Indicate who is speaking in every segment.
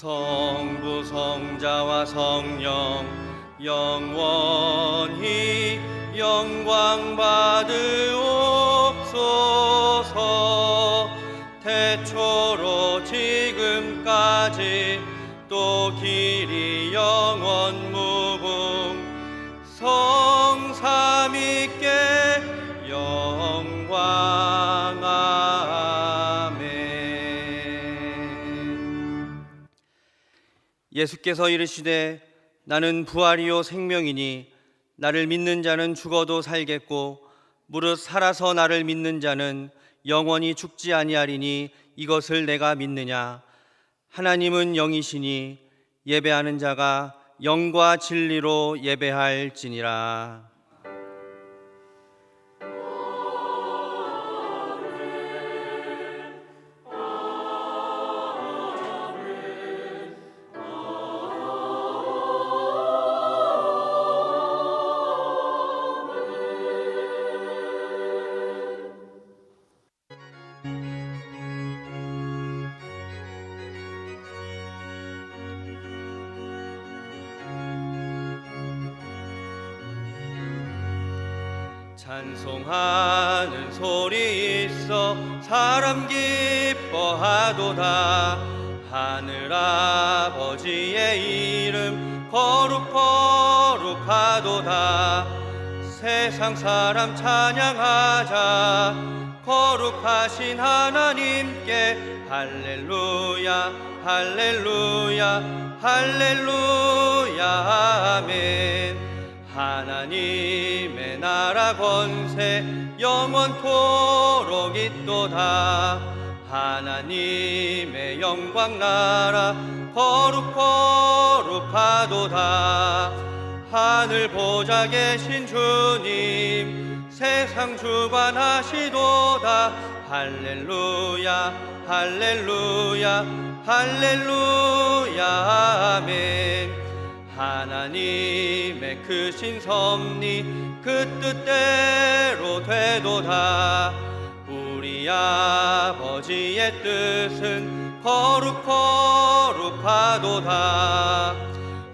Speaker 1: 성부 성자와 성령 영원히 영광 받으옵소서. 태초로 지금까지 또 길이 영원 무궁 성삼위께 영광. 아멘. 예수께서 이르시되 나는 부활이요 생명이니 나를 믿는 자는 죽어도 살겠고 무릇 살아서 나를 믿는 자는 영원히 죽지 아니하리니 이것을 내가 믿느냐. 하나님은 영이시니 예배하는 자가 영과 진리로 예배할지니라. 찬송하는 소리 있어 사람 기뻐하도다. 하늘 아버지의 이름 거룩하도다. 세상 사람 찬양하자. 거룩하신 하나님께 할렐루야 할렐루야 할렐루야. 아멘. 하나님의 나라 권세 영원토록 있도다. 하나님의 영광 나라 거룩하도다. 하늘 보좌 계신 주님 세상 주관하시도다. 할렐루야 할렐루야 할렐루야. 아멘. 하나님의 크신 섭리 그 뜻대로 되도다. 우리 아버지의 뜻은 거룩하도다.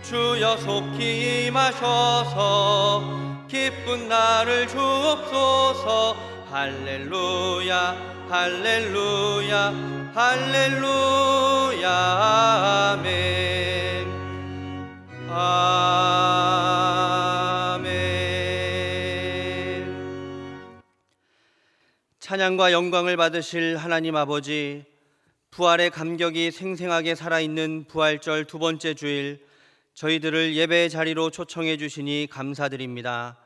Speaker 1: 주여 속히 임하셔서 기쁜 날을 주옵소서. 할렐루야 할렐루야 할렐루야. 아멘. 아멘. 찬양과 영광을 받으실 하나님 아버지, 부활의 감격이 생생하게 살아있는 부활절 두 번째 주일 저희들을 예배의 자리로 초청해 주시니 감사드립니다.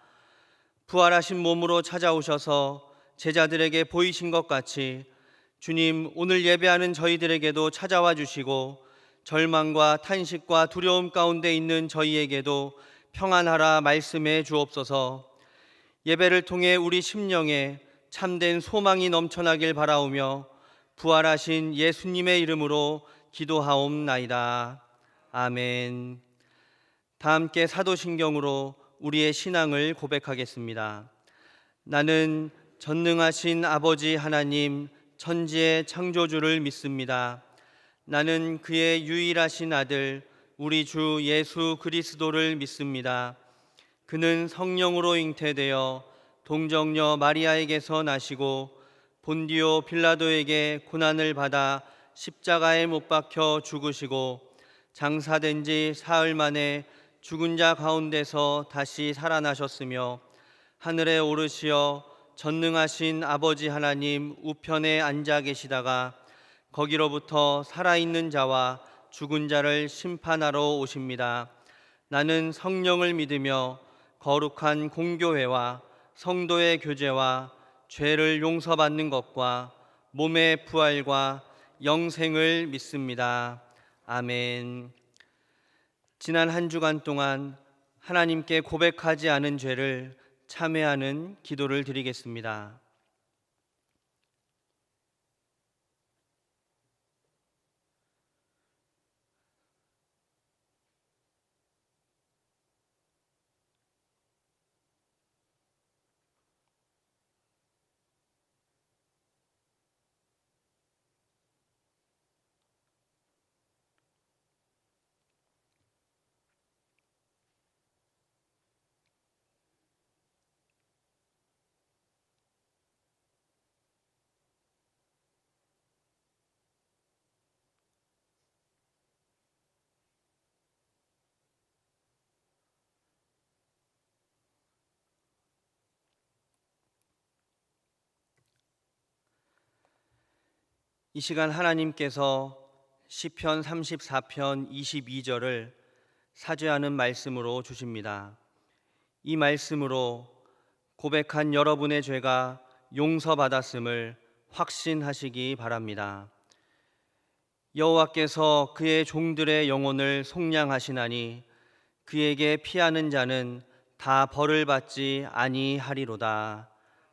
Speaker 1: 부활하신 몸으로 찾아오셔서 제자들에게 보이신 것 같이 주님, 오늘 예배하는 저희들에게도 찾아와 주시고 절망과 탄식과 두려움 가운데 있는 저희에게도 평안하라 말씀해 주옵소서. 예배를 통해 우리 심령에 참된 소망이 넘쳐나길 바라오며 부활하신 예수님의 이름으로 기도하옵나이다. 아멘. 다 함께 사도신경으로 우리의 신앙을 고백하겠습니다. 나는 전능하신 아버지 하나님 천지의 창조주를 믿습니다. 나는 그의 유일하신 아들 우리 주 예수 그리스도를 믿습니다. 그는 성령으로 잉태되어 동정녀 마리아에게서 나시고 본디오 빌라도에게 고난을 받아 십자가에 못 박혀 죽으시고 장사된 지 사흘 만에 죽은 자 가운데서 다시 살아나셨으며 하늘에 오르시어 전능하신 아버지 하나님 우편에 앉아 계시다가 거기로부터 살아있는 자와 죽은 자를 심판하러 오십니다. 나는 성령을 믿으며 거룩한 공교회와 성도의 교제와 죄를 용서받는 것과 몸의 부활과 영생을 믿습니다. 아멘. 지난 한 주간 동안 하나님께 고백하지 않은 죄를 참회하는 기도를 드리겠습니다. 이 시간 하나님께서 시편 34편 22절을 사죄하는 말씀으로 주십니다. 이 말씀으로 고백한 여러분의 죄가 용서받았음을 확신하시기 바랍니다. 여호와께서 그의 종들의 영혼을 속량하시나니 그에게 피하는 자는 다 벌을 받지 아니하리로다.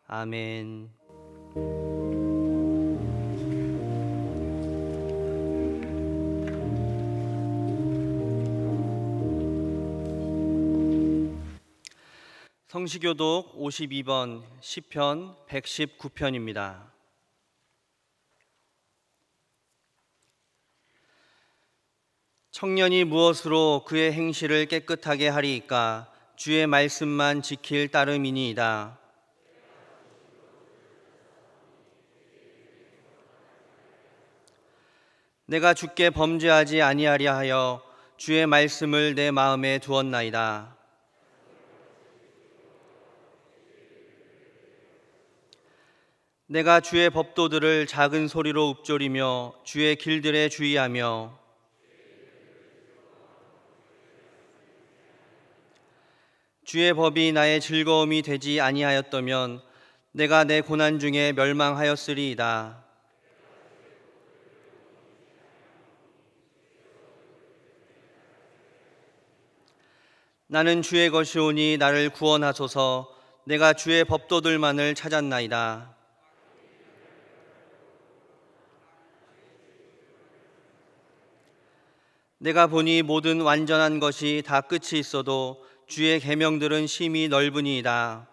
Speaker 1: 아멘. 성시교독 52번 시편 119편입니다. 청년이 무엇으로 그의 행실을 깨끗하게 하리이까? 주의 말씀만 지킬 따름이니이다. 내가 주께 범죄하지 아니하려 하여 주의 말씀을 내 마음에 두었나이다. 내가 주의 법도들을 작은 소리로 읊조리며 주의 길들에 주의하며 주의 법이 나의 즐거움이 되지 아니하였다면 내가 내 고난 중에 멸망하였으리이다. 나는 주의 것이오니 나를 구원하소서. 내가 주의 법도들만을 찾았나이다. 내가 보니 모든 완전한 것이 다 끝이 있어도 주의 계명들은 심히 넓으니이다.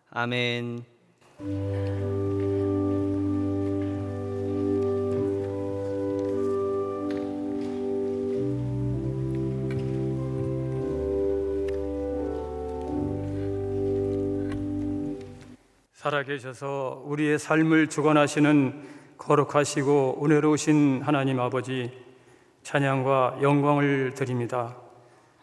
Speaker 1: 아멘.
Speaker 2: 살아계셔서 우리의 삶을 주관하시는 거룩하시고 은혜로우신 하나님 아버지, 찬양과 영광을 드립니다.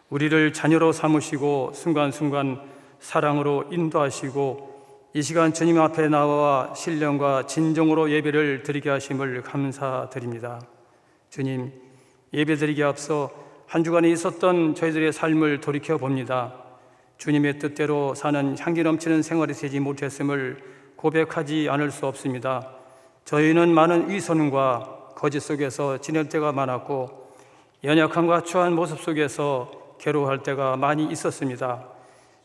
Speaker 2: 우리를 자녀로 삼으시고 순간순간 사랑으로 인도하시고 이 시간 주님 앞에 나와 신령과 진정으로 예배를 드리게 하심을 감사드립니다. 주님, 예배드리기에 앞서 한 주간에 있었던 저희들의 삶을 돌이켜봅니다. 주님의 뜻대로 사는 향기 넘치는 생활이 되지 못했음을 고백하지 않을 수 없습니다. 저희는 많은 위선과 거짓 속에서 지낼 때가 많았고 연약함과 추한 모습 속에서 괴로워할 때가 많이 있었습니다.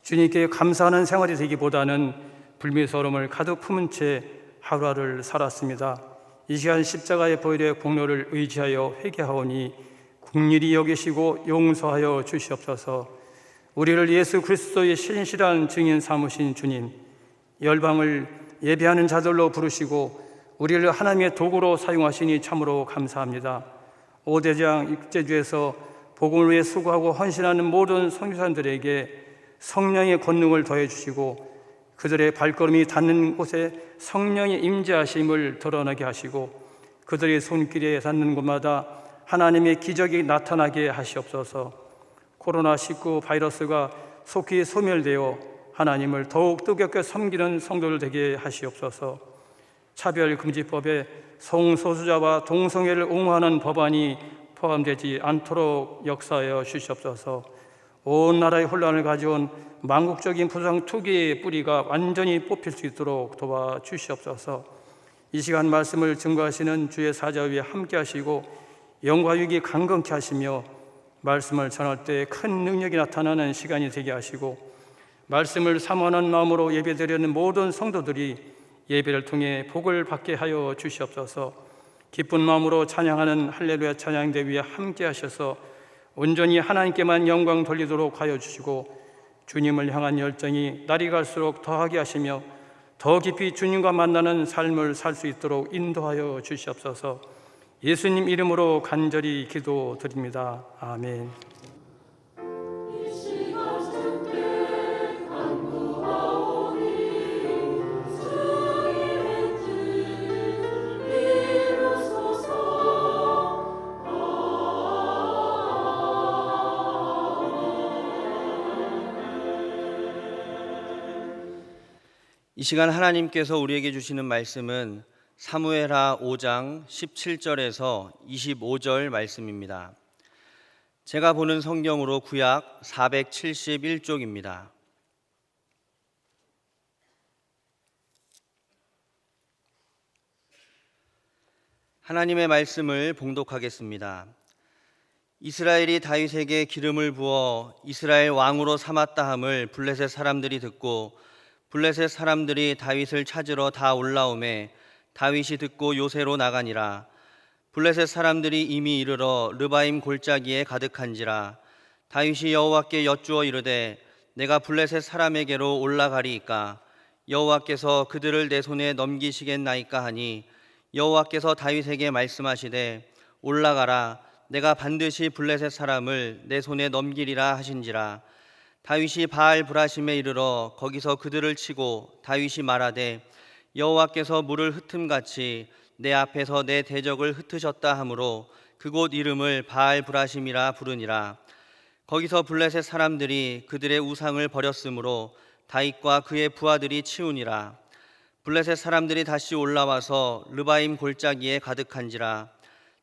Speaker 2: 주님께 감사하는 생활이 되기보다는 불미스러움을 가득 품은 채 하루하루를 살았습니다. 이 시간 십자가의 보혈의 공로를 의지하여 회개하오니 긍휼히 여기시고 용서하여 주시옵소서. 우리를 예수 그리스도의 신실한 증인 삼으신 주님, 열방을 예배하는 자들로 부르시고 우리를 하나님의 도구로 사용하시니 참으로 감사합니다. 오대장 육제주에서 복음을 위해 수고하고 헌신하는 모든 선교사들에게 성령의 권능을 더해 주시고 그들의 발걸음이 닿는 곳에 성령의 임재하심을 드러나게 하시고 그들의 손길에 닿는 곳마다 하나님의 기적이 나타나게 하시옵소서. 코로나19 바이러스가 속히 소멸되어 하나님을 더욱 뜨겁게 섬기는 성도들 되게 하시옵소서. 차별금지법에 성소수자와 동성애를 옹호하는 법안이 포함되지 않도록 역사하여 주시옵소서. 온 나라의 혼란을 가져온 망국적인 부정 투기의 뿌리가 완전히 뽑힐 수 있도록 도와주시옵소서. 이 시간 말씀을 증거하시는 주의 사자 위에 함께 하시고 영과 육이 강건케 하시며 말씀을 전할 때 큰 능력이 나타나는 시간이 되게 하시고 말씀을 사모하는 마음으로 예배드리는 모든 성도들이 예배를 통해 복을 받게 하여 주시옵소서. 기쁜 마음으로 찬양하는 할렐루야 찬양대 위에 함께 하셔서 온전히 하나님께만 영광 돌리도록 하여 주시고 주님을 향한 열정이 날이 갈수록 더하게 하시며 더 깊이 주님과 만나는 삶을 살 수 있도록 인도하여 주시옵소서. 예수님 이름으로 간절히 기도드립니다. 아멘.
Speaker 1: 이 시간 하나님께서 우리에게 주시는 말씀은 사무엘하 5장 17절에서 25절 말씀입니다. 제가 보는 성경으로 구약 471쪽입니다. 하나님의 말씀을 봉독하겠습니다. 이스라엘이 다윗에게 기름을 부어 이스라엘 왕으로 삼았다 함을 블레셋 사람들이 듣고 블레셋 사람들이 다윗을 찾으러 다 올라오매 다윗이 듣고 요새로 나가니라. 블레셋 사람들이 이미 이르러 르바임 골짜기에 가득한지라. 다윗이 여호와께 여쭈어 이르되 내가 블레셋 사람에게로 올라가리이까 여호와께서 그들을 내 손에 넘기시겠나이까 하니 여호와께서 다윗에게 말씀하시되 올라가라 내가 반드시 블레셋 사람을 내 손에 넘기리라 하신지라. 다윗이 바알 브라심에 이르러 거기서 그들을 치고 다윗이 말하되 여호와께서 물을 흩음같이 내 앞에서 내 대적을 흩으셨다 하므로 그곳 이름을 바알 브라심이라 부르니라. 거기서 블레셋 사람들이 그들의 우상을 버렸으므로 다윗과 그의 부하들이 치우니라. 블레셋 사람들이 다시 올라와서 르바임 골짜기에 가득한지라.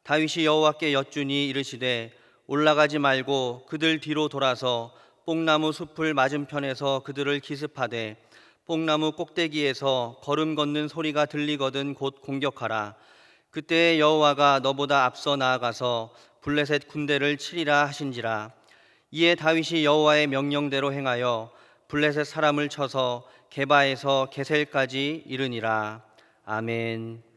Speaker 1: 다윗이 여호와께 여쭈니 이르시되 올라가지 말고 그들 뒤로 돌아서 뽕나무 숲을 맞은편에서 그들을 기습하되 뽕나무 꼭대기에서 걸음 걷는 소리가 들리거든 곧 공격하라. 그때에 여호와가 너보다 앞서 나아가서 블레셋 군대를 치리라 하신지라. 이에 다윗이 여호와의 명령대로 행하여 블레셋 사람을 쳐서 게바에서 게셀까지 이르니라. 아멘.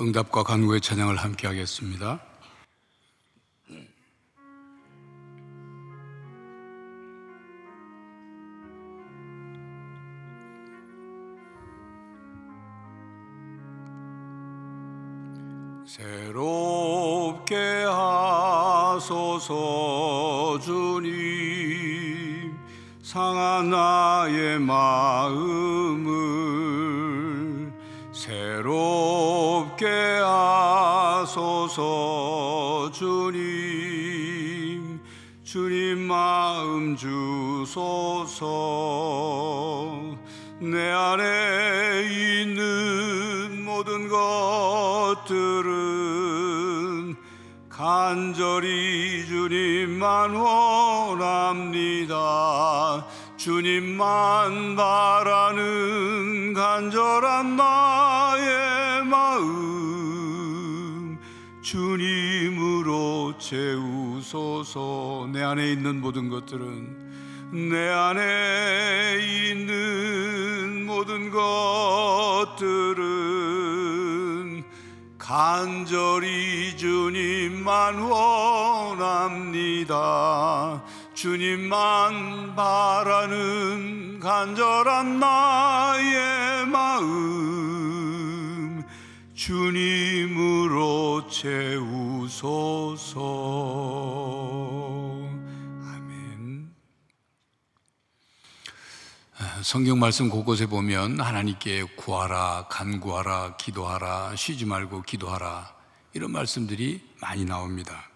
Speaker 3: 응답과 간구의 찬양을 함께 하겠습니다. 새롭게 하소서 주님, 상한 나의 마음을 새롭게 하소서 주님, 주님 마음 주소서. 내 안에 있는 모든 것들은 간절히 주님만 원합니다. 주님만 바라는 간절한 나의 마음 주님으로 채우소서. 내 안에 있는 모든 것들은, 내 안에 있는 모든 것들은 간절히 주님만 원합니다. 주님만 바라는 간절한 나의 마음 주님으로 채우소서. 성경 말씀 곳곳에 보면 하나님께 구하라, 간구하라, 기도하라, 쉬지 말고 기도하라, 이런 말씀들이 많이 나옵니다.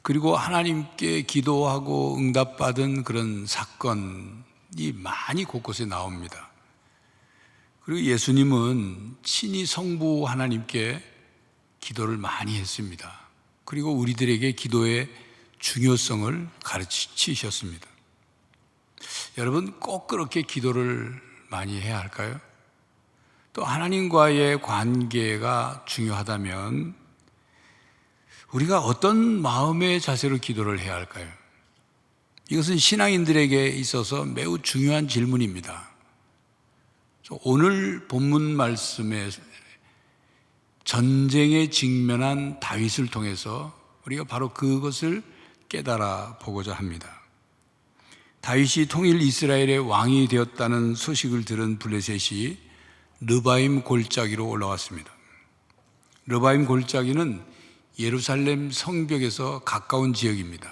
Speaker 3: 그리고 하나님께 기도하고 응답받은 그런 사건이 많이 곳곳에 나옵니다. 그리고 예수님은 친히 성부 하나님께 기도를 많이 했습니다. 그리고 우리들에게 기도의 중요성을 가르치셨습니다. 여러분, 꼭 그렇게 기도를 많이 해야 할까요? 또 하나님과의 관계가 중요하다면 우리가 어떤 마음의 자세로 기도를 해야 할까요? 이것은 신앙인들에게 있어서 매우 중요한 질문입니다. 오늘 본문 말씀에 전쟁에 직면한 다윗을 통해서 우리가 바로 그것을 깨달아 보고자 합니다. 다윗이 통일 이스라엘의 왕이 되었다는 소식을 들은 블레셋이 르바임 골짜기로 올라왔습니다. 르바임 골짜기는 예루살렘 성벽에서 가까운 지역입니다.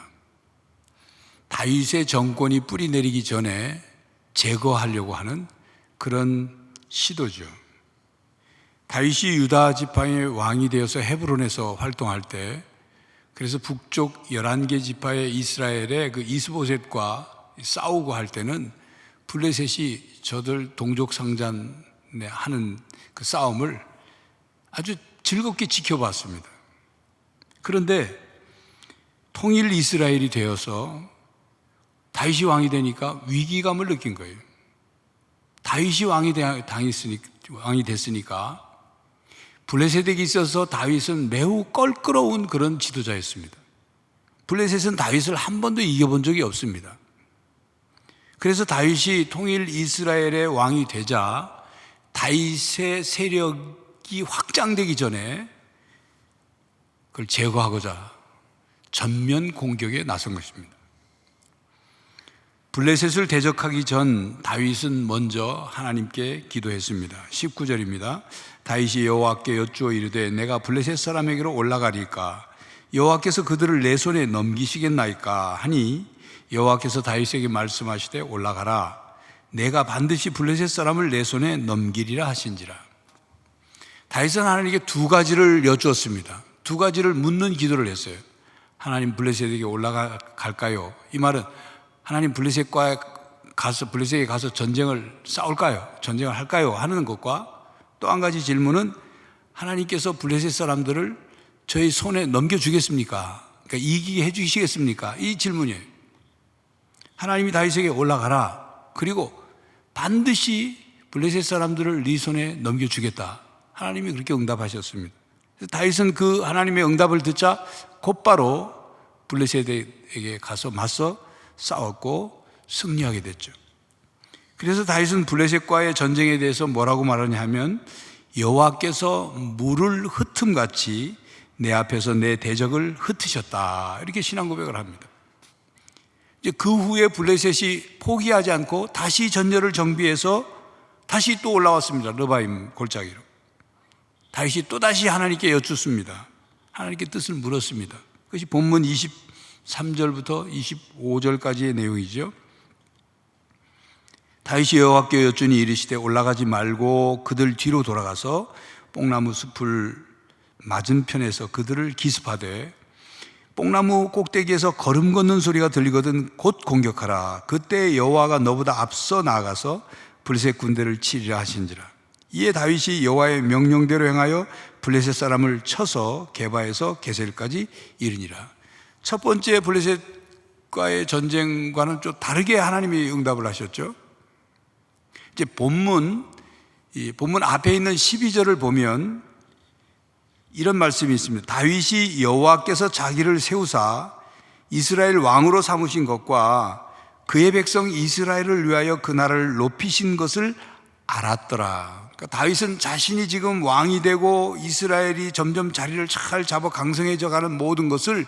Speaker 3: 다윗의 정권이 뿌리 내리기 전에 제거하려고 하는 그런 시도죠. 다윗이 유다 지파의 왕이 되어서 헤브론에서 활동할 때, 그래서 북쪽 11개 지파의 이스라엘의 그 이스보셋과 싸우고 할 때는 블레셋이 저들 동족상잔에 하는 그 싸움을 아주 즐겁게 지켜봤습니다. 그런데 통일 이스라엘이 되어서 다윗이 왕이 되니까 위기감을 느낀 거예요. 다윗이 왕이 됐으니까 블레셋에게 있어서 다윗은 매우 껄끄러운 그런 지도자였습니다. 블레셋은 다윗을 한 번도 이겨본 적이 없습니다. 그래서 다윗이 통일 이스라엘의 왕이 되자 다윗의 세력이 확장되기 전에 그걸 제거하고자 전면 공격에 나선 것입니다. 블레셋을 대적하기 전 다윗은 먼저 하나님께 기도했습니다. 19절입니다. 다윗이 여호와께 여쭈어 이르되 내가 블레셋 사람에게로 올라가리까? 여호와께서 그들을 내 손에 넘기시겠나이까? 하니 여호와께서 다윗에게 말씀하시되 올라가라. 내가 반드시 블레셋 사람을 내 손에 넘기리라 하신지라. 다윗은 하나님께 두 가지를 여쭈었습니다. 두 가지를 묻는 기도를 했어요. 하나님, 블레셋에게 올라갈까요? 이 말은 하나님, 블레셋에 가서 전쟁을 싸울까요? 전쟁을 할까요? 하는 것과 또 한 가지 질문은 하나님께서 블레셋 사람들을 저희 손에 넘겨주겠습니까? 그러니까 이기게 해주시겠습니까? 이 질문이에요. 하나님이 다윗에게 올라가라. 그리고 반드시 블레셋 사람들을 네 손에 넘겨주겠다. 하나님이 그렇게 응답하셨습니다. 다윗은 그 하나님의 응답을 듣자 곧바로 블레셋에게 가서 맞서 싸웠고 승리하게 됐죠. 그래서 다윗은 블레셋과의 전쟁에 대해서 뭐라고 말하냐 하면 여호와께서 물을 흩음같이 내 앞에서 내 대적을 흩으셨다. 이렇게 신앙 고백을 합니다. 이제 그 후에 블레셋이 포기하지 않고 다시 전열을 정비해서 다시 또 올라왔습니다. 르바임 골짜기로. 다윗이 또다시 하나님께 여쭙습니다. 하나님께 뜻을 물었습니다. 그것이 본문 23절부터 25절까지의 내용이죠. 다윗이 여호와께 여쭈니 이르시되 올라가지 말고 그들 뒤로 돌아가서 뽕나무 숲을 맞은편에서 그들을 기습하되 뽕나무 꼭대기에서 걸음 걷는 소리가 들리거든 곧 공격하라. 그때 여호와가 너보다 앞서 나아가서 블레셋 군대를 치리라 하신지라. 이에 다윗이 여호와의 명령대로 행하여 블레셋 사람을 쳐서 게바에서 게셀까지 이르니라. 첫 번째 블레셋과의 전쟁과는 좀 다르게 하나님이 응답을 하셨죠. 이제 본문 앞에 있는 12절을 보면 이런 말씀이 있습니다. 다윗이 여호와께서 자기를 세우사 이스라엘 왕으로 삼으신 것과 그의 백성 이스라엘을 위하여 그 나라를 높이신 것을 알았더라. 그러니까 다윗은 자신이 지금 왕이 되고 이스라엘이 점점 자리를 잘 잡아 강성해져 가는 모든 것에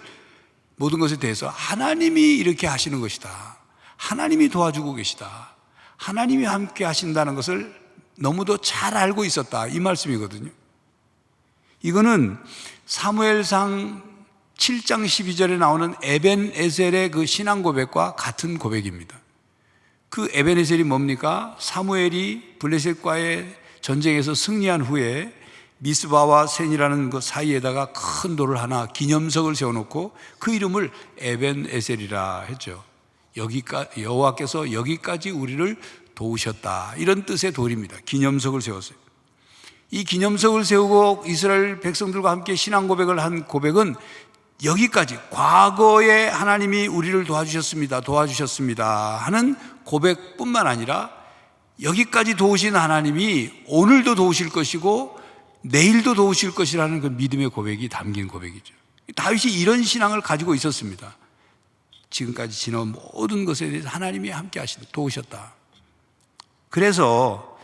Speaker 3: 대해서 하나님이 이렇게 하시는 것이다. 하나님이 도와주고 계시다. 하나님이 함께 하신다는 것을 너무도 잘 알고 있었다. 이 말씀이거든요. 이거는 사무엘상 7장 12절에 나오는 에벤에셀의 그 신앙 고백과 같은 고백입니다. 그 에벤에셀이 뭡니까? 사무엘이 블레셋과의 전쟁에서 승리한 후에 미스바와 센이라는 그 사이에다가 큰 돌을 하나 기념석을 세워놓고 그 이름을 에벤에셀이라 했죠. 여호와께서 여기까지 우리를 도우셨다. 이런 뜻의 돌입니다. 기념석을 세웠어요. 이 기념석을 세우고 이스라엘 백성들과 함께 신앙 고백을 한 고백은 여기까지, 과거에 하나님이 우리를 도와주셨습니다 하는 고백뿐만 아니라 여기까지 도우신 하나님이 오늘도 도우실 것이고 내일도 도우실 것이라는 그 믿음의 고백이 담긴 고백이죠. 다윗이 이런 신앙을 가지고 있었습니다. 지금까지 지나온 모든 것에 대해서 하나님이 함께 하신다, 도우셨다. 그래서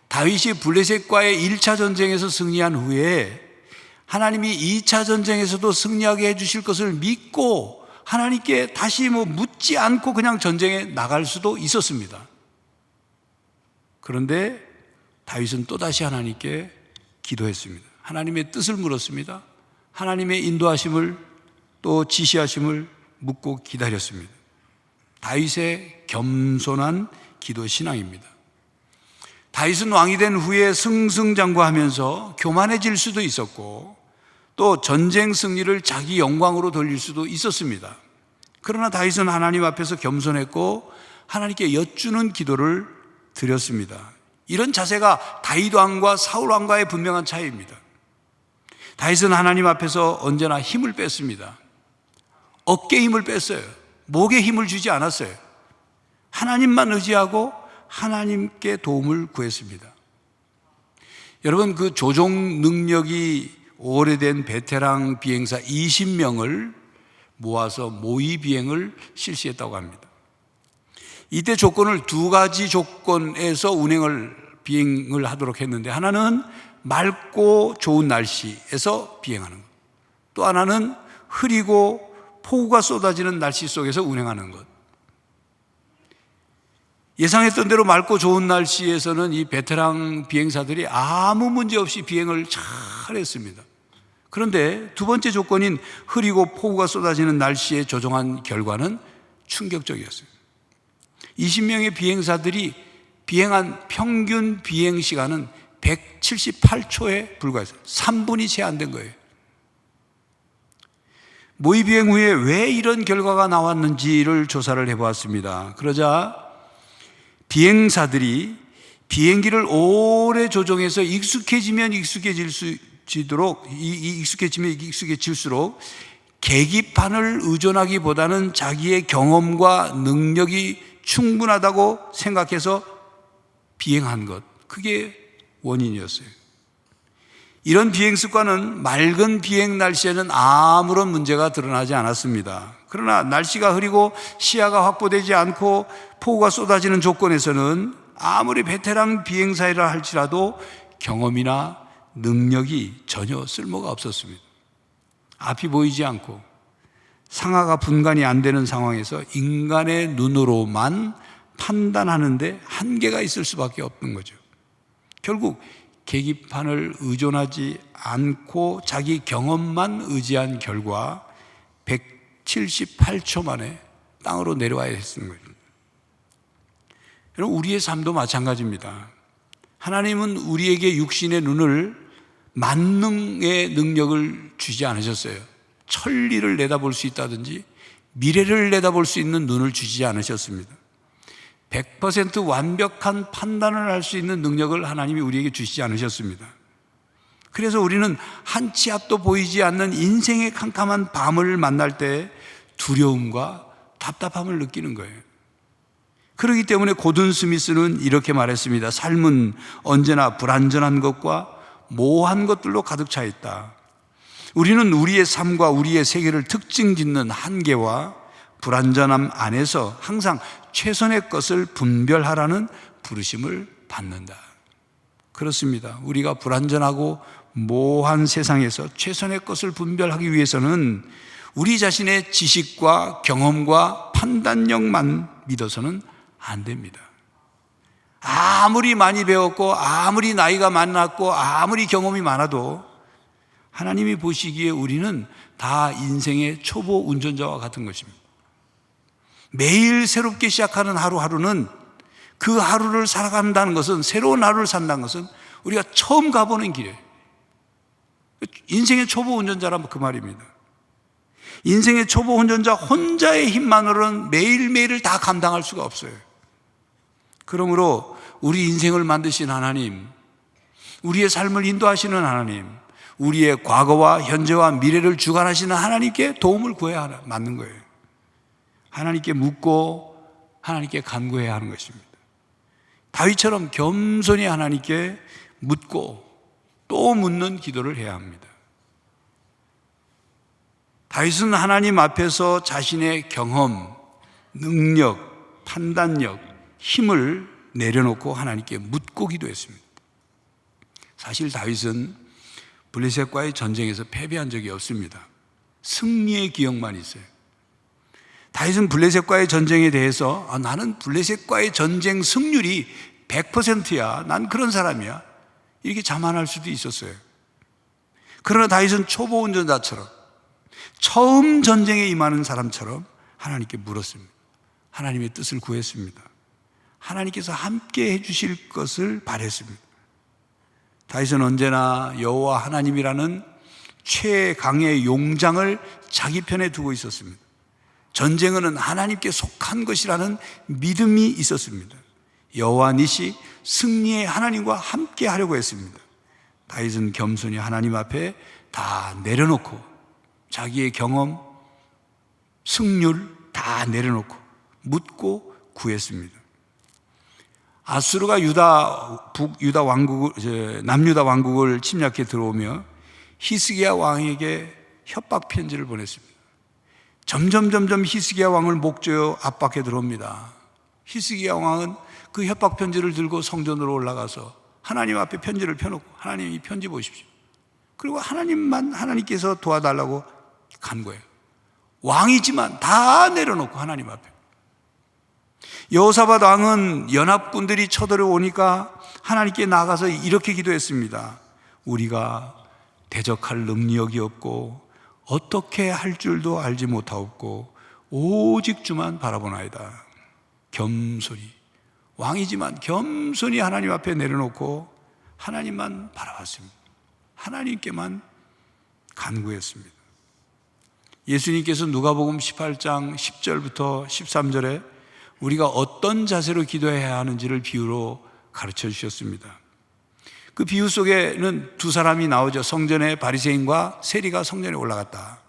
Speaker 3: 다윗이 블레셋과의 1차 전쟁에서 승리한 후에 하나님이 2차 전쟁에서도 승리하게 해주실 것을 믿고 하나님께 다시 묻지 않고 그냥 전쟁에 나갈 수도 있었습니다. 그런데 다윗은 또다시 하나님께 기도했습니다. 하나님의 뜻을 물었습니다. 하나님의 인도하심을 또 지시하심을 묻고 기다렸습니다. 다윗의 겸손한 기도 신앙입니다. 다윗은 왕이 된 후에 승승장구하면서 교만해질 수도 있었고 또 전쟁 승리를 자기 영광으로 돌릴 수도 있었습니다. 그러나 다윗은 하나님 앞에서 겸손했고 하나님께 여쭈는 기도를 드렸습니다. 이런 자세가 다윗 왕과 사울 왕과의 분명한 차이입니다. 다윗은 하나님 앞에서 언제나 힘을 뺐습니다. 어깨 힘을 뺐어요. 목에 힘을 주지 않았어요. 하나님만 의지하고 하나님께 도움을 구했습니다. 여러분, 그 조종 능력이 오래된 베테랑 비행사 20명을 모아서 모의 비행을 실시했다고 합니다. 이때 조건을 두 가지 조건에서 비행을 하도록 했는데, 하나는 맑고 좋은 날씨에서 비행하는 것, 또 하나는 흐리고 폭우가 쏟아지는 날씨 속에서 운행하는 것. 예상했던 대로 맑고 좋은 날씨에서는 이 베테랑 비행사들이 아무 문제 없이 비행을 잘 했습니다. 그런데 두 번째 조건인 흐리고 폭우가 쏟아지는 날씨에 조종한 결과는 충격적이었어요. 20명의 비행사들이 비행한 평균 비행 시간은 178초에 불과했어요. 3분이 채 안 된 거예요. 모의 비행 후에 왜 이런 결과가 나왔는지를 조사를 해보았습니다. 그러자 비행사들이 비행기를 오래 조종해서 익숙해지면 익숙해질수록 계기판을 의존하기보다는 자기의 경험과 능력이 충분하다고 생각해서 비행한 것, 그게 원인이었어요. 이런 비행 습관은 맑은 비행 날씨에는 아무런 문제가 드러나지 않았습니다. 그러나 날씨가 흐리고 시야가 확보되지 않고 폭우가 쏟아지는 조건에서는 아무리 베테랑 비행사이라 할지라도 경험이나 능력이 전혀 쓸모가 없었습니다. 앞이 보이지 않고 상하가 분간이 안 되는 상황에서 인간의 눈으로만 판단하는데 한계가 있을 수밖에 없는 거죠. 결국 계기판을 의존하지 않고 자기 경험만 의지한 결과 178초 만에 땅으로 내려와야 했는 거죠. 여러분, 우리의 삶도 마찬가지입니다. 하나님은 우리에게 육신의 눈을 만능의 능력을 주지 않으셨어요. 천리를 내다볼 수 있다든지 미래를 내다볼 수 있는 눈을 주지 않으셨습니다. 100% 완벽한 판단을 할 수 있는 능력을 하나님이 우리에게 주시지 않으셨습니다. 그래서 우리는 한 치 앞도 보이지 않는 인생의 캄캄한 밤을 만날 때 두려움과 답답함을 느끼는 거예요. 그렇기 때문에 고든 스미스는 이렇게 말했습니다. 삶은 언제나 불완전한 것과 모호한 것들로 가득 차 있다. 우리는 우리의 삶과 우리의 세계를 특징 짓는 한계와 불완전함 안에서 항상 최선의 것을 분별하라는 부르심을 받는다. 그렇습니다. 우리가 불완전하고 모호한 세상에서 최선의 것을 분별하기 위해서는 우리 자신의 지식과 경험과 판단력만 믿어서는 안 됩니다. 아무리 많이 배웠고 아무리 나이가 많았고 아무리 경험이 많아도 하나님이 보시기에 우리는 다 인생의 초보 운전자와 같은 것입니다. 매일 새롭게 시작하는 하루하루는, 그 하루를 살아간다는 것은, 새로운 하루를 산다는 것은 우리가 처음 가보는 길이에요. 인생의 초보 운전자란 그 말입니다. 인생의 초보 운전자 혼자의 힘만으로는 매일매일을 다 감당할 수가 없어요. 그러므로 우리 인생을 만드신 하나님, 우리의 삶을 인도하시는 하나님, 우리의 과거와 현재와 미래를 주관하시는 하나님께 도움을 구해야 맞는 거예요. 하나님께 묻고 하나님께 간구해야 하는 것입니다. 다윗처럼 겸손히 하나님께 묻고 또 묻는 기도를 해야 합니다. 다윗은 하나님 앞에서 자신의 경험, 능력, 판단력, 힘을 내려놓고 하나님께 묻고 기도했습니다. 사실 다윗은 블레셋과의 전쟁에서 패배한 적이 없습니다. 승리의 기억만 있어요. 다윗은 블레셋과의 전쟁에 대해서 나는 블레셋과의 전쟁 승률이 100%야. 난 그런 사람이야. 이렇게 자만할 수도 있었어요. 그러나 다윗은 초보 운전자처럼 처음 전쟁에 임하는 사람처럼 하나님께 물었습니다. 하나님의 뜻을 구했습니다. 하나님께서 함께 해주실 것을 바랬습니다. 다윗은 언제나 여호와 하나님이라는 최강의 용장을 자기 편에 두고 있었습니다. 전쟁은 하나님께 속한 것이라는 믿음이 있었습니다. 여호와 니시 승리의 하나님과 함께 하려고 했습니다. 다윗은 겸손히 하나님 앞에 다 내려놓고 자기의 경험, 승률 다 내려놓고 묻고 구했습니다. 아수르가 남유다 왕국을 침략해 들어오며 히스기야 왕에게 협박 편지를 보냈습니다. 점점 히스기야 왕을 목조여 압박해 들어옵니다. 히스기야 왕은 그 협박 편지를 들고 성전으로 올라가서 하나님 앞에 편지를 펴놓고, 하나님 이 편지 보십시오. 그리고 하나님께서 도와달라고 간 거예요. 왕이지만 다 내려놓고 하나님 앞에. 여호사밧 왕은 연합군들이 쳐들어오니까 하나님께 나가서 이렇게 기도했습니다. 우리가 대적할 능력이 없고 어떻게 할 줄도 알지 못하옵고 오직 주만 바라보나이다. 겸손히, 왕이지만 겸손히 하나님 앞에 내려놓고 하나님만 바라봤습니다. 하나님께만 간구했습니다. 예수님께서 누가복음 18장 10절부터 13절에 우리가 어떤 자세로 기도해야 하는지를 비유로 가르쳐 주셨습니다. 그 비유 속에는 두 사람이 나오죠. 성전에 바리새인과 세리가 성전에 올라갔다.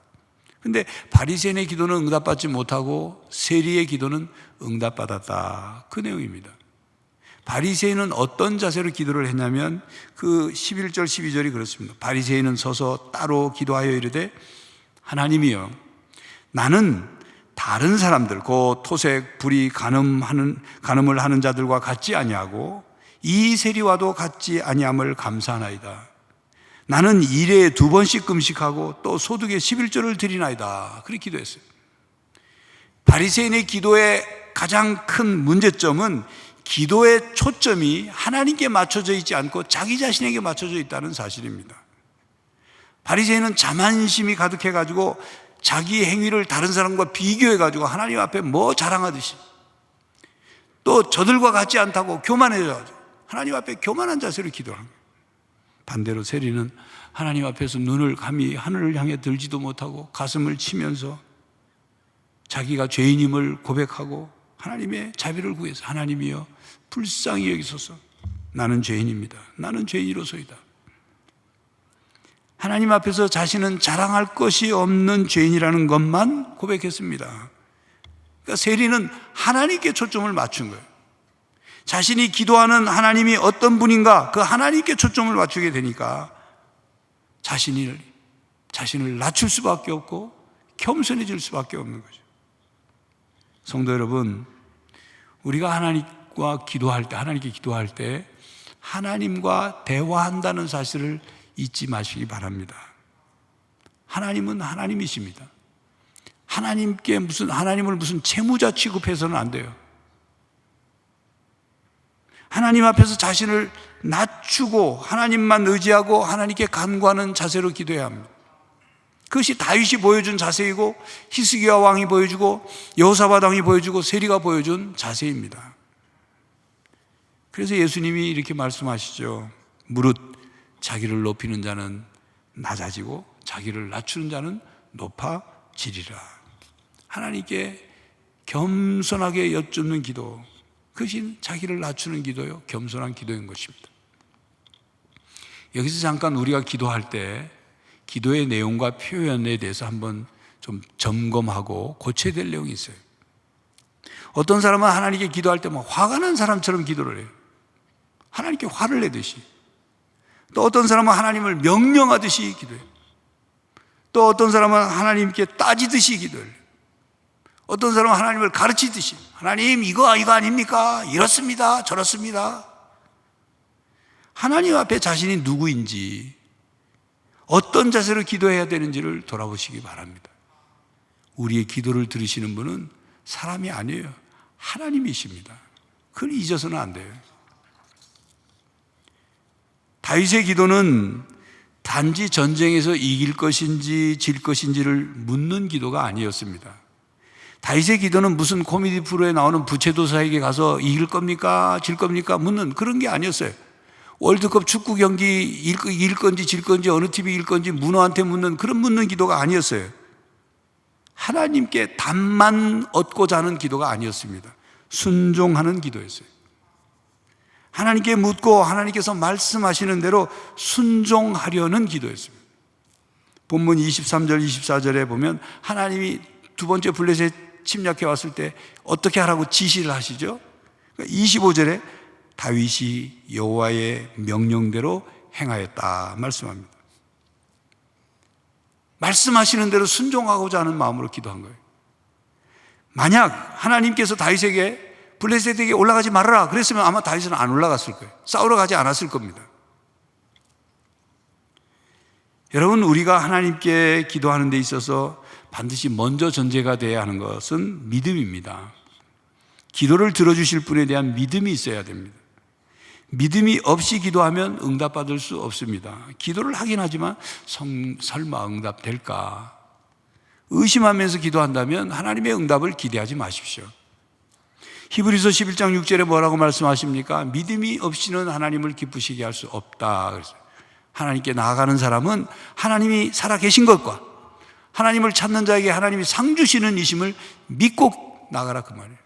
Speaker 3: 근데 바리새인의 기도는 응답받지 못하고 세리의 기도는 응답받았다. 그 내용입니다. 바리새인은 어떤 자세로 기도를 했냐면 그 11절 12절이 그렇습니다. 바리새인은 서서 따로 기도하여 이르되 하나님이여, 나는 다른 사람들 곧 토색, 불의, 간음을 하는 자들과 같지 아니하고 이 세리와도 같지 아니함을 감사하나이다. 나는 일에 2번씩 금식하고 또 소득의 11조를 드리나이다. 그렇게 기도했어요. 바리새인의 기도의 가장 큰 문제점은 기도의 초점이 하나님께 맞춰져 있지 않고 자기 자신에게 맞춰져 있다는 사실입니다. 바리새인은 자만심이 가득해가지고 자기 행위를 다른 사람과 비교해가지고 하나님 앞에 뭐 자랑하듯이, 또 저들과 같지 않다고 교만해져가지고 하나님 앞에 교만한 자세로 기도하는 거예요. 반대로 세리는 하나님 앞에서 눈을 감히 하늘을 향해 들지도 못하고 가슴을 치면서 자기가 죄인임을 고백하고 하나님의 자비를 구해서 하나님이여 불쌍히 여기소서, 나는 죄인입니다. 나는 죄인이로소이다. 하나님 앞에서 자신은 자랑할 것이 없는 죄인이라는 것만 고백했습니다. 그러니까 세리는 하나님께 초점을 맞춘 거예요. 자신이 기도하는 하나님이 어떤 분인가, 그 하나님께 초점을 맞추게 되니까 자신을 낮출 수밖에 없고 겸손해질 수밖에 없는 거죠. 성도 여러분, 우리가 하나님과 기도할 때, 하나님께 기도할 때 하나님과 대화한다는 사실을 잊지 마시기 바랍니다. 하나님은 하나님이십니다. 하나님을 무슨 채무자 취급해서는 안 돼요. 하나님 앞에서 자신을 낮추고 하나님만 의지하고 하나님께 간구하는 자세로 기도해야 합니다. 그것이 다윗이 보여준 자세이고 히스기야 왕이 보여주고 여호사밧 왕이 보여주고 세리가 보여준 자세입니다. 그래서 예수님이 이렇게 말씀하시죠. 무릇 자기를 높이는 자는 낮아지고 자기를 낮추는 자는 높아지리라. 하나님께 겸손하게 여쭙는 기도, 그것이 자기를 낮추는 기도요, 겸손한 기도인 것입니다. 여기서 잠깐 우리가 기도할 때 기도의 내용과 표현에 대해서 한번 좀 점검하고 고쳐야 될 내용이 있어요. 어떤 사람은 하나님께 기도할 때 막 화가 난 사람처럼 기도를 해요. 하나님께 화를 내듯이. 또 어떤 사람은 하나님을 명령하듯이 기도해요. 또 어떤 사람은 하나님께 따지듯이 기도해요. 어떤 사람은 하나님을 가르치듯이, 하나님 이거 아닙니까? 이렇습니다, 저렇습니다. 하나님 앞에 자신이 누구인지, 어떤 자세로 기도해야 되는지를 돌아보시기 바랍니다. 우리의 기도를 들으시는 분은 사람이 아니에요. 하나님이십니다. 그걸 잊어서는 안 돼요. 다윗의 기도는 단지 전쟁에서 이길 것인지 질 것인지를 묻는 기도가 아니었습니다. 다윗의 기도는 무슨 코미디 프로에 나오는 부채도사에게 가서 이길 겁니까? 질 겁니까? 묻는 그런 게 아니었어요. 월드컵 축구 경기 이길 건지 질 건지 어느 팀이 이길 건지 문호한테 묻는 기도가 아니었어요. 하나님께 답만 얻고자 하는 기도가 아니었습니다. 순종하는 기도였어요. 하나님께 묻고 하나님께서 말씀하시는 대로 순종하려는 기도였습니다. 본문 23절 24절에 보면 하나님이 두 번째 블레셋 침략해 왔을 때 어떻게 하라고 지시를 하시죠? 25절에 다윗이 여호와의 명령대로 행하였다 말씀합니다. 말씀하시는 대로 순종하고자 하는 마음으로 기도한 거예요. 만약 하나님께서 다윗에게 블레셋에게 올라가지 말아라 그랬으면 아마 다윗은 안 올라갔을 거예요. 싸우러 가지 않았을 겁니다. 여러분, 우리가 하나님께 기도하는 데 있어서 반드시 먼저 전제가 되어야 하는 것은 믿음입니다. 기도를 들어주실 분에 대한 믿음이 있어야 됩니다. 믿음이 없이 기도하면 응답받을 수 없습니다. 기도를 하긴 하지만 설마 응답될까? 의심하면서 기도한다면 하나님의 응답을 기대하지 마십시오. 히브리서 11장 6절에 뭐라고 말씀하십니까? 믿음이 없이는 하나님을 기쁘시게 할 수 없다. 그래서 하나님께 나아가는 사람은 하나님이 살아계신 것과 하나님을 찾는 자에게 하나님이 상 주시는 이심을 믿고 나가라 그 말이에요.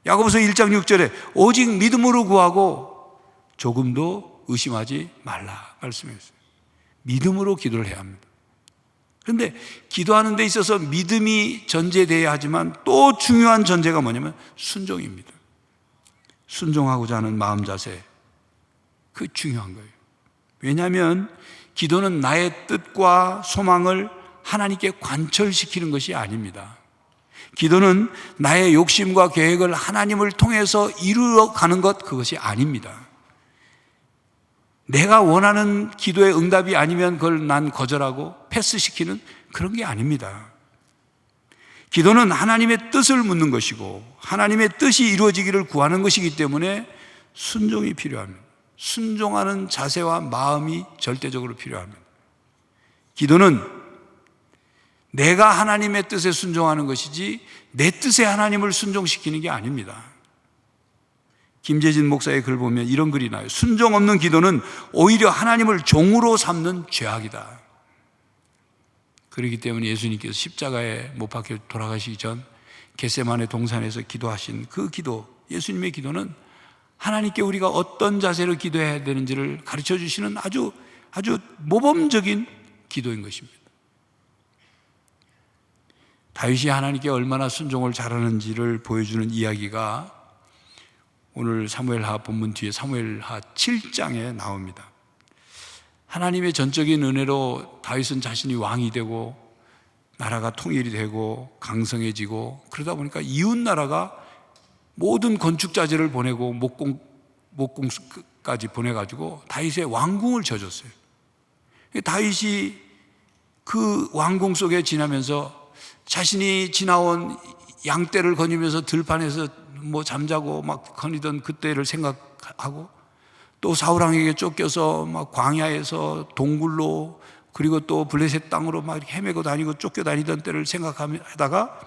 Speaker 3: 야고보서 1장 6절에 오직 믿음으로 구하고 조금도 의심하지 말라 말씀했어요. 믿음으로 기도를 해야 합니다. 그런데 기도하는 데 있어서 믿음이 전제되어야 하지만 또 중요한 전제가 뭐냐면 순종입니다. 순종하고자 하는 마음 자세, 그게 중요한 거예요. 왜냐하면 기도는 나의 뜻과 소망을 하나님께 관철시키는 것이 아닙니다. 기도는 나의 욕심과 계획을 하나님을 통해서 이루어가는 것, 그것이 아닙니다. 내가 원하는 기도의 응답이 아니면 그걸 난 거절하고 패스시키는 그런 게 아닙니다. 기도는 하나님의 뜻을 묻는 것이고 하나님의 뜻이 이루어지기를 구하는 것이기 때문에 순종이 필요합니다. 순종하는 자세와 마음이 절대적으로 필요합니다. 기도는 내가 하나님의 뜻에 순종하는 것이지 내 뜻에 하나님을 순종시키는 게 아닙니다. 김재진 목사의 글 보면 이런 글이 나요. 순종 없는 기도는 오히려 하나님을 종으로 삼는 죄악이다. 그렇기 때문에 예수님께서 십자가에 못 박혀 돌아가시기 전 겟세마네 동산에서 기도하신 그 기도, 예수님의 기도는 하나님께 우리가 어떤 자세로 기도해야 되는지를 가르쳐 주시는 아주 모범적인 기도인 것입니다. 다윗이 하나님께 얼마나 순종을 잘하는지를 보여주는 이야기가 오늘 사무엘하 본문 뒤에 사무엘하 7장에 나옵니다. 하나님의 전적인 은혜로 다윗은 자신이 왕이 되고 나라가 통일이 되고 강성해지고 그러다 보니까 이웃 나라가 모든 건축자재를 보내고 목공까지 보내가지고 다윗의 왕궁을 져줬어요. 다윗이 그 왕궁 속에 지나면서 자신이 지나온 양떼를 거니면서 들판에서 잠자고 막 거니던 그때를 생각하고 또 사울왕에게 쫓겨서 막 광야에서 동굴로 그리고 또 블레셋 땅으로 막 헤매고 다니고 쫓겨다니던 때를 생각하다가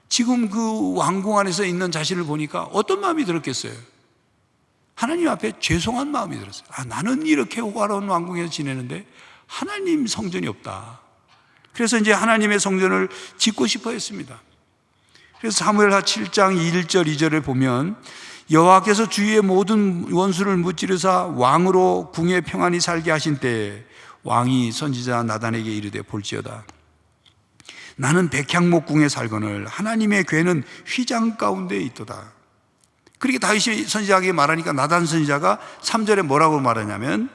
Speaker 3: 지금 그 왕궁 안에서 있는 자신을 보니까 어떤 마음이 들었겠어요? 하나님 앞에 죄송한 마음이 들었어요. 나는 이렇게 호화로운 왕궁에서 지내는데 하나님 성전이 없다. 그래서 이제 하나님의 성전을 짓고 싶어 했습니다. 그래서 사무엘하 7장 1절 2절에 보면 여호와께서 주위의 모든 원수를 무찌르사 왕으로 궁에 평안히 살게 하신 때에 왕이 선지자 나단에게 이르되 볼지어다 나는 백향목궁에 살거늘 하나님의 궤는 휘장 가운데 있도다. 그렇게 다윗이 선지자에게 말하니까 나단 선지자가 3절에 뭐라고 말하냐면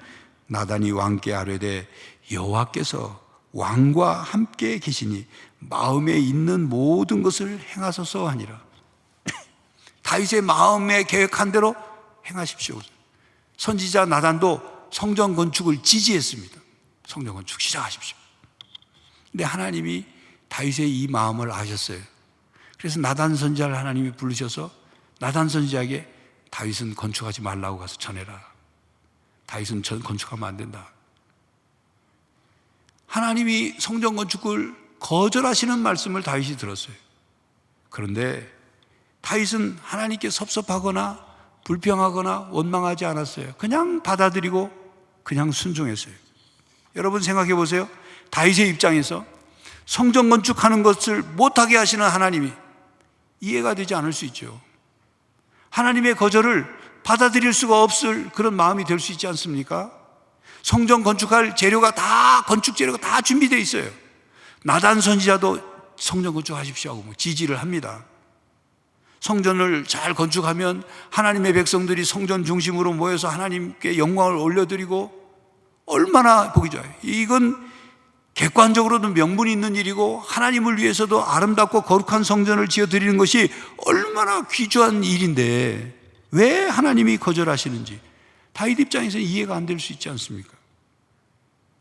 Speaker 3: 나단이 왕께 아뢰되 여호와께서 왕과 함께 계시니 마음에 있는 모든 것을 행하소서 하니라. 다윗의 마음에 계획한 대로 행하십시오. 선지자 나단도 성전 건축을 지지했습니다. 성전 건축 시작하십시오. 근데 하나님이 다윗의 이 마음을 아셨어요. 그래서 나단 선지자를 하나님이 부르셔서 나단 선지자에게 다윗은 건축하지 말라고 가서 전해라. 다윗은 건축하면 안 된다. 하나님이 성전 건축을 거절하시는 말씀을 다윗이 들었어요. 그런데 다윗은 하나님께 섭섭하거나 불평하거나 원망하지 않았어요. 그냥 받아들이고 그냥 순종했어요. 여러분 생각해 보세요. 다윗의 입장에서 성전 건축하는 것을 못하게 하시는 하나님이 이해가 되지 않을 수 있죠. 하나님의 거절을 받아들일 수가 없을 그런 마음이 될 수 있지 않습니까? 성전 건축할 재료가 다, 건축 재료가 다 준비되어 있어요. 나단 선지자도 성전 건축하십시오 하고 지지를 합니다. 성전을 잘 건축하면 하나님의 백성들이 성전 중심으로 모여서 하나님께 영광을 올려드리고 얼마나 보기 좋아요. 이건 객관적으로도 명분이 있는 일이고 하나님을 위해서도 아름답고 거룩한 성전을 지어드리는 것이 얼마나 귀중한 일인데 왜 하나님이 거절하시는지 다윗 입장에서 이해가 안 될 수 있지 않습니까?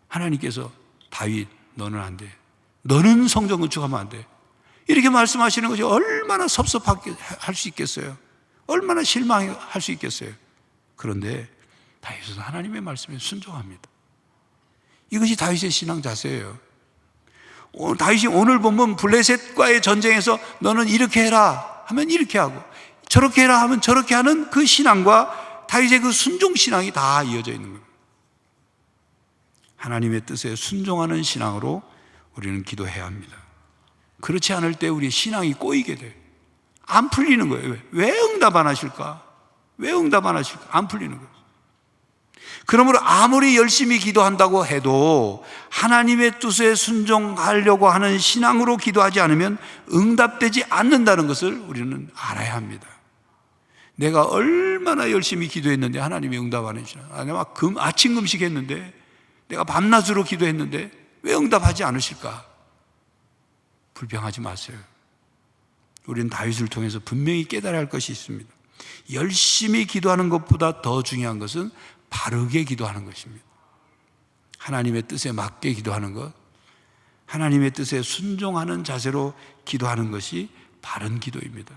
Speaker 3: 하나님께서 다윗 너는 안 돼. 너는 성전 건축하면 안 돼. 이렇게 말씀하시는 것이 얼마나 섭섭하게 할 수 있겠어요? 얼마나 실망할 수 있겠어요? 그런데 다윗은 하나님의 말씀에 순종합니다. 이것이 다윗의 신앙 자세예요. 다윗이 오늘 보면 블레셋과의 전쟁에서 너는 이렇게 해라 하면 이렇게 하고 저렇게 해라 하면 저렇게 하는 그 신앙과 다윗의 그 순종 신앙이 다 이어져 있는 겁니다. 하나님의 뜻에 순종하는 신앙으로 우리는 기도해야 합니다. 그렇지 않을 때 우리 신앙이 꼬이게 돼요. 안 풀리는 거예요. 왜 응답 안 하실까? 왜 응답 안 하실까? 안 풀리는 거예요. 그러므로 아무리 열심히 기도한다고 해도 하나님의 뜻에 순종하려고 하는 신앙으로 기도하지 않으면 응답되지 않는다는 것을 우리는 알아야 합니다. 내가 얼마나 열심히 기도했는데 하나님이 응답 안 해주시나? 내가 아침 금식했는데 내가 밤낮으로 기도했는데 왜 응답하지 않으실까? 불평하지 마세요. 우리는 다윗을 통해서 분명히 깨달아야 할 것이 있습니다. 열심히 기도하는 것보다 더 중요한 것은 바르게 기도하는 것입니다. 하나님의 뜻에 맞게 기도하는 것, 하나님의 뜻에 순종하는 자세로 기도하는 것이 바른 기도입니다.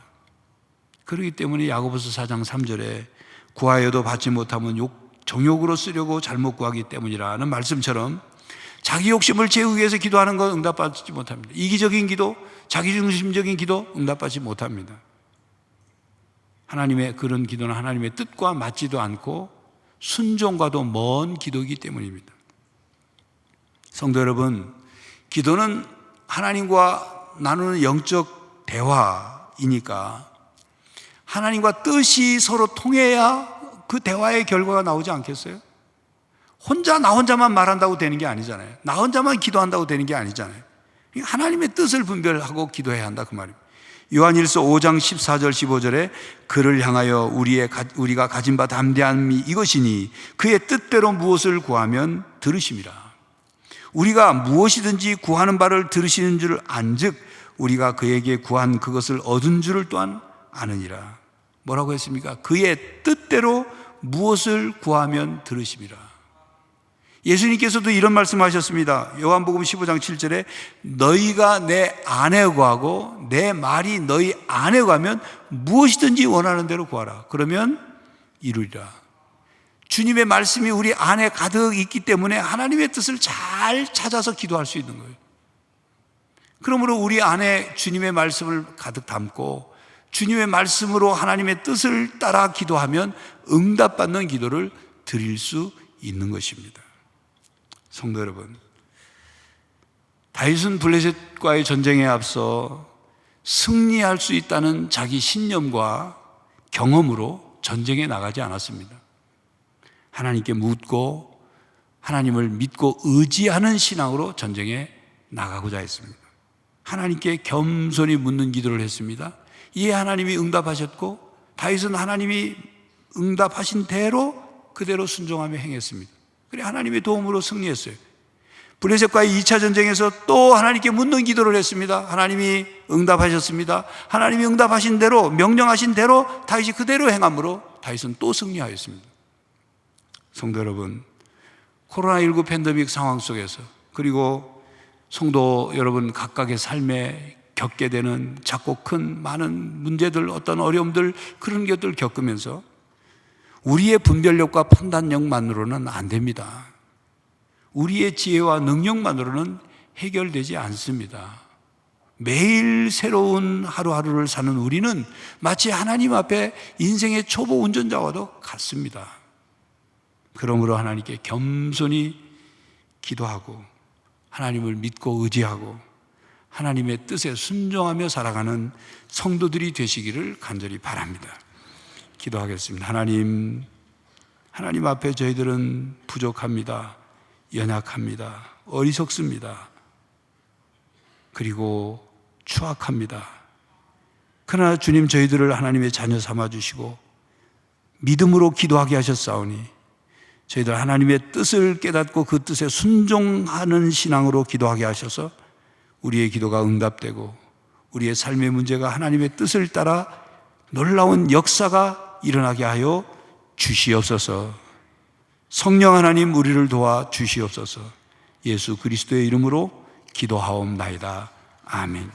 Speaker 3: 그렇기 때문에 야고보서 4장 3절에 구하여도 받지 못하면 정욕으로 쓰려고 잘못 구하기 때문이라는 말씀처럼 자기 욕심을 채우기 위해서 기도하는 건 응답받지 못합니다. 이기적인 기도, 자기중심적인 기도 응답받지 못합니다. 하나님의 그런 기도는 하나님의 뜻과 맞지도 않고 순종과도 먼 기도이기 때문입니다. 성도 여러분, 기도는 하나님과 나누는 영적 대화이니까 하나님과 뜻이 서로 통해야 그 대화의 결과가 나오지 않겠어요? 나 혼자만 말한다고 되는 게 아니잖아요. 나 혼자만 기도한다고 되는 게 아니잖아요. 하나님의 뜻을 분별하고 기도해야 한다 그 말입니다. 요한일서 5장 14절 15절에 그를 향하여 우리가 가진 바 담대함이 이것이니 그의 뜻대로 무엇을 구하면 들으심이라. 우리가 무엇이든지 구하는 바를 들으시는 줄 안즉 우리가 그에게 구한 그것을 얻은 줄을 또한 아느니라. 뭐라고 했습니까? 그의 뜻대로 무엇을 구하면 들으심이라. 예수님께서도 이런 말씀하셨습니다. 요한복음 15장 7절에 너희가 내 안에 거하고 내 말이 너희 안에 거하면 무엇이든지 원하는 대로 구하라. 그러면 이루리라. 주님의 말씀이 우리 안에 가득 있기 때문에 하나님의 뜻을 잘 찾아서 기도할 수 있는 거예요. 그러므로 우리 안에 주님의 말씀을 가득 담고 주님의 말씀으로 하나님의 뜻을 따라 기도하면 응답받는 기도를 드릴 수 있는 것입니다. 성도 여러분, 다윗은 블레셋과의 전쟁에 앞서 승리할 수 있다는 자기 신념과 경험으로 전쟁에 나가지 않았습니다. 하나님께 묻고 하나님을 믿고 의지하는 신앙으로 전쟁에 나가고자 했습니다. 하나님께 겸손히 묻는 기도를 했습니다. 이에 하나님이 응답하셨고 다윗은 하나님이 응답하신 대로 그대로 순종하며 행했습니다. 그래 하나님의 도움으로 승리했어요. 블레셋과의 2차 전쟁에서 또 하나님께 묻는 기도를 했습니다. 하나님이 응답하셨습니다. 하나님이 응답하신 대로 명령하신 대로 다윗이 그대로 행함으로 다윗은 또 승리하였습니다. 성도 여러분, 코로나19 팬데믹 상황 속에서 그리고 성도 여러분 각각의 삶에 겪게 되는 작고 큰 많은 문제들, 어떤 어려움들, 그런 것들 겪으면서 우리의 분별력과 판단력만으로는 안 됩니다. 우리의 지혜와 능력만으로는 해결되지 않습니다. 매일 새로운 하루하루를 사는 우리는 마치 하나님 앞에 인생의 초보 운전자와도 같습니다. 그러므로 하나님께 겸손히 기도하고 하나님을 믿고 의지하고 하나님의 뜻에 순종하며 살아가는 성도들이 되시기를 간절히 바랍니다. 기도하겠습니다. 하나님 앞에 저희들은 부족합니다. 연약합니다. 어리석습니다. 그리고 추악합니다. 그러나 주님 저희들을 하나님의 자녀 삼아주시고 믿음으로 기도하게 하셨사오니 저희들 하나님의 뜻을 깨닫고 그 뜻에 순종하는 신앙으로 기도하게 하셔서 우리의 기도가 응답되고 우리의 삶의 문제가 하나님의 뜻을 따라 놀라운 역사가 일어나게 하여 주시옵소서. 성령 하나님 우리를 도와 주시옵소서. 예수 그리스도의 이름으로 기도하옵나이다. 아멘.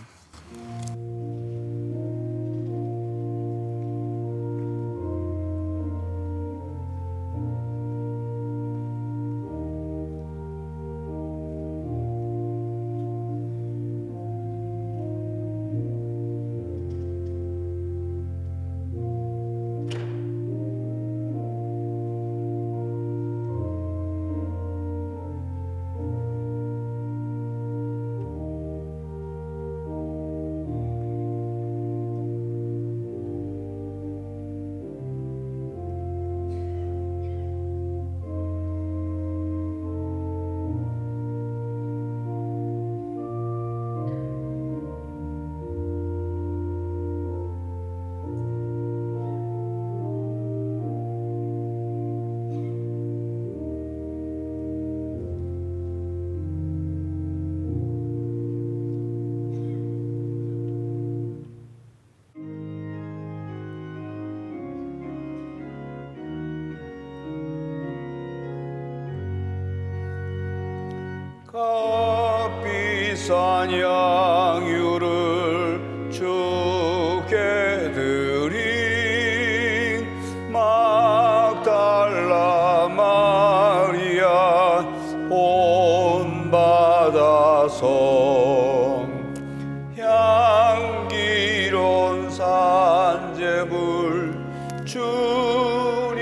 Speaker 4: 찬양유를 주께 드린 막달라 마리아 본받아서 향기로운 산제물 주님께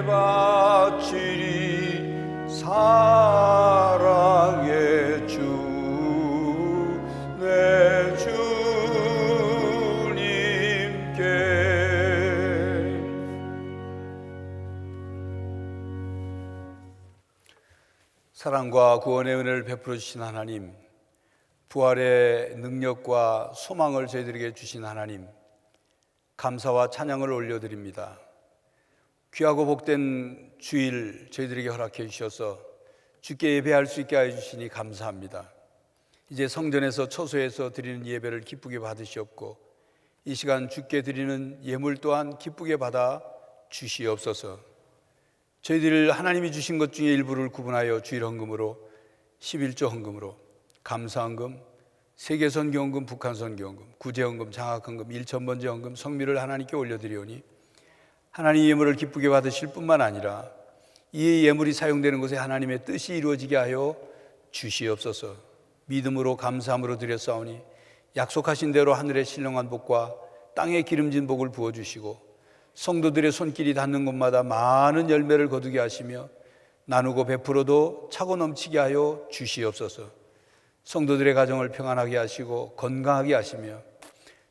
Speaker 4: 바치리 사랑의 주 내 주님께. 사랑과 구원의 은혜를 베풀어 주신 하나님, 부활의 능력과 소망을 저희들에게 주신 하나님, 감사와 찬양을 올려드립니다. 귀하고 복된 주일 저희들에게 허락해 주셔서 주께 예배할 수 있게 하여 주시니 감사합니다. 이제 성전에서 처소에서 드리는 예배를 기쁘게 받으시옵고 이 시간 주께 드리는 예물 또한 기쁘게 받아 주시옵소서. 저희들 하나님이 주신 것 중에 일부를 구분하여 주일 헌금으로, 11조 헌금으로, 감사헌금, 세계선교헌금, 북한선교헌금, 구제헌금, 장학헌금, 일천번제 헌금, 성미를 하나님께 올려드리오니 하나님 예물을 기쁘게 받으실 뿐만 아니라 이 예물이 사용되는 곳에 하나님의 뜻이 이루어지게 하여 주시옵소서. 믿음으로 감사함으로 드렸사오니 약속하신 대로 하늘의 신령한 복과 땅의 기름진 복을 부어주시고 성도들의 손길이 닿는 곳마다 많은 열매를 거두게 하시며 나누고 베풀어도 차고 넘치게 하여 주시옵소서. 성도들의 가정을 평안하게 하시고 건강하게 하시며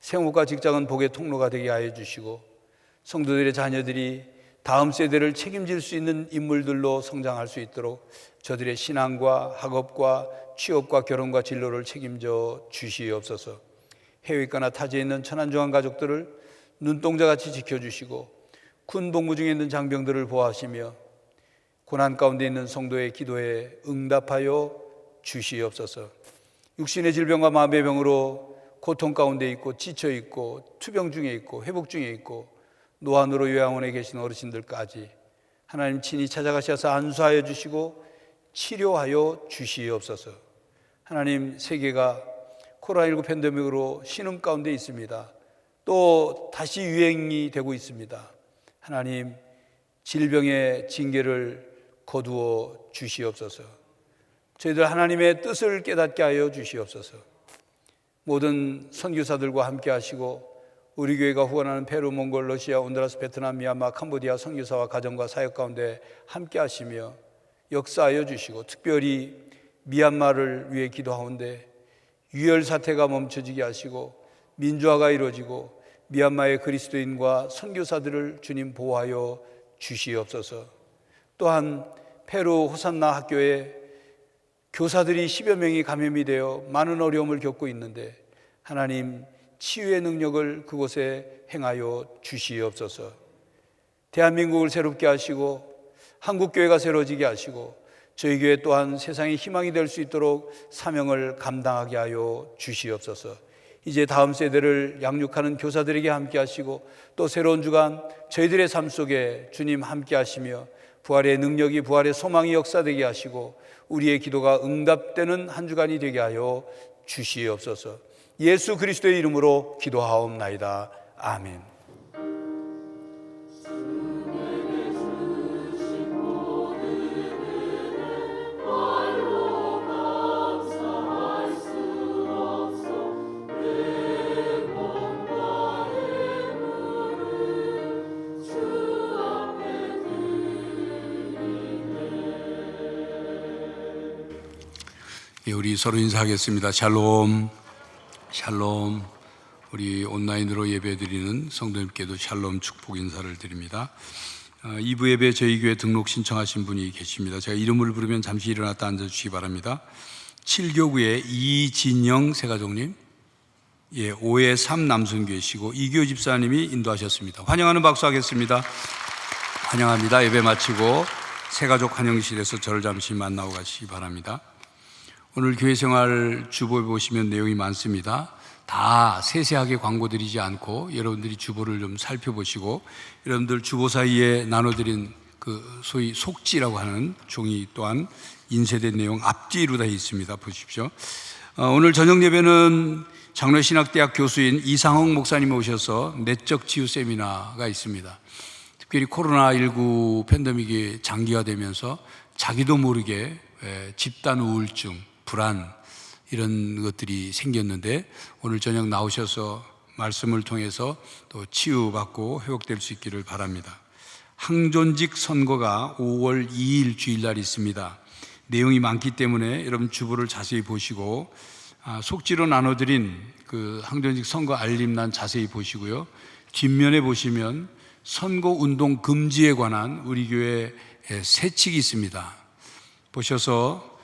Speaker 4: 생업과 직장은 복의 통로가 되게 하여 주시고 성도들의 자녀들이 다음 세대를 책임질 수 있는 인물들로 성장할 수 있도록 저들의 신앙과 학업과 취업과 결혼과 진로를 책임져 주시옵소서. 해외에 있거나 타지에 있는 천안중앙 가족들을 눈동자같이 지켜주시고 군 복무 중에 있는 장병들을 보호하시며 고난 가운데 있는 성도의 기도에 응답하여 주시옵소서. 육신의 질병과 마음의 병으로 고통 가운데 있고 지쳐 있고 투병 중에 있고 회복 중에 있고 노안으로 요양원에 계신 어르신들까지 하나님 친히 찾아가셔서 안수하여 주시고 치료하여 주시옵소서. 하나님, 세계가 코로나19 팬데믹으로 신음 가운데 있습니다. 또 다시 유행이 되고 있습니다. 하나님, 질병의 징계를 거두어 주시옵소서. 저희들 하나님의 뜻을 깨닫게 하여 주시옵소서. 모든 선교사들과 함께 하시고 우리 교회가 후원하는 페루, 몽골, 러시아, 온두라스, 베트남, 미얀마, 캄보디아 선교사와 가정과 사역 가운데 함께 하시며 역사하여 주시고 특별히 미얀마를 위해 기도하온데 유혈 사태가 멈춰지게 하시고 민주화가 이루어지고 미얀마의 그리스도인과 선교사들을 주님 보호하여 주시옵소서. 또한 페루 호산나 학교에 교사들이 10여 명이 감염이 되어 많은 어려움을 겪고 있는데 하나님, 치유의 능력을 그곳에 행하여 주시옵소서. 대한민국을 새롭게 하시고 한국교회가 새로워지게 하시고 저희 교회 또한 세상의 희망이 될 수 있도록 사명을 감당하게 하여 주시옵소서. 이제 다음 세대를 양육하는 교사들에게 함께 하시고 또 새로운 주간 저희들의 삶 속에 주님 함께 하시며 부활의 능력이, 부활의 소망이 역사되게 하시고 우리의 기도가 응답되는 한 주간이 되게 하여 주시옵소서. 예수 그리스도의 이름으로 기도하옵나이다. 아멘.
Speaker 3: 우리 서로 인사하겠습니다. 샬롬. 샬롬. 우리 온라인으로 예배드리는 성도님께도 샬롬 축복 인사를 드립니다. 2부 예배 저희 교회 등록 신청하신 분이 계십니다. 제가 이름을 부르면 잠시 일어났다 앉아주시기 바랍니다. 7교구의 이진영 세가족님, 5회 3 남순교회시고 이규호 집사님이 인도하셨습니다. 환영하는 박수 하겠습니다. 환영합니다. 예배 마치고 세가족 환영실에서 저를 잠시 만나고 가시기 바랍니다. 오늘 교회생활 주보에 보시면 내용이 많습니다. 다 세세하게 광고드리지 않고 여러분들이 주보를 좀 살펴보시고 여러분들 주보 사이에 나눠드린 그 소위 속지라고 하는 종이 또한 인쇄된 내용 앞뒤로 다 있습니다. 보십시오. 오늘 저녁 예배는 장로신학대학 교수인 이상홍 목사님 오셔서 내적 치유 세미나가 있습니다. 특별히 코로나19 팬데믹이 장기화되면서 자기도 모르게 집단 우울증, 불안 이런 것들이 생겼는데 오늘 저녁 나오셔서 말씀을 통해서 또 치유받고 회복될 수 있기를 바랍니다. 항존직 선거가 5월 2일 주일날 있습니다. 내용이 많기 때문에 여러분 주보를 자세히 보시고 속지로 나눠드린 그 항존직 선거 알림란 자세히 보시고요. 뒷면에 보시면 선거운동 금지에 관한 우리 교회 새 책이 있습니다. 보셔서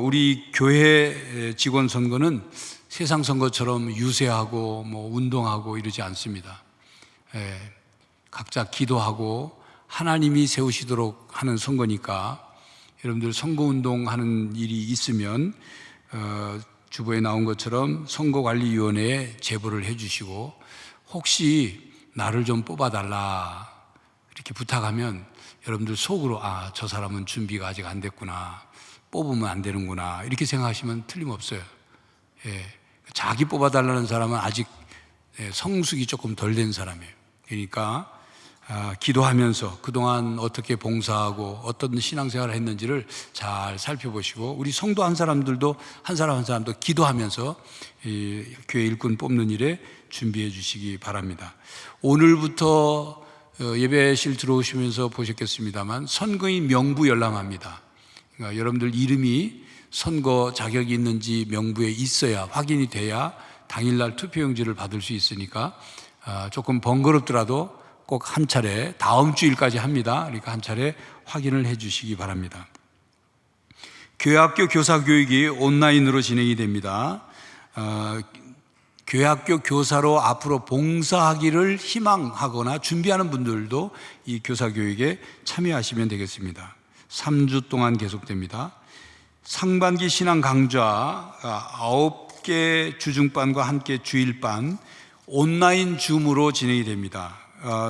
Speaker 3: 우리 교회 직원 선거는 세상 선거처럼 유세하고 운동하고 이러지 않습니다. 각자 기도하고 하나님이 세우시도록 하는 선거니까 여러분들 선거운동 하는 일이 있으면 주보에 나온 것처럼 선거관리위원회에 제보를 해주시고 혹시 나를 좀 뽑아달라 이렇게 부탁하면 여러분들 속으로 저 사람은 준비가 아직 안 됐구나, 뽑으면 안 되는구나 이렇게 생각하시면 틀림없어요. 자기 뽑아달라는 사람은 아직 성숙이 조금 덜 된 사람이에요. 그러니까 기도하면서 그동안 어떻게 봉사하고 어떤 신앙생활을 했는지를 잘 살펴보시고 우리 성도 한 사람들도 한 사람도 기도하면서 교회 일꾼 뽑는 일에 준비해 주시기 바랍니다. 오늘부터 예배실 들어오시면서 보셨겠습니다만 선거인 명부 열람합니다. 그러니까 여러분들 이름이 선거 자격이 있는지 명부에 있어야 확인이 돼야 당일날 투표용지를 받을 수 있으니까 조금 번거롭더라도 꼭 한 차례 다음 주일까지 합니다. 그러니까 한 차례 확인을 해 주시기 바랍니다. 교회학교 교사교육이 온라인으로 진행이 됩니다. 교회학교 교사로 앞으로 봉사하기를 희망하거나 준비하는 분들도 이 교사교육에 참여하시면 되겠습니다. 3주 동안 계속됩니다. 상반기 신앙 강좌 9개 주중반과 함께 주일반 온라인 줌으로 진행이 됩니다.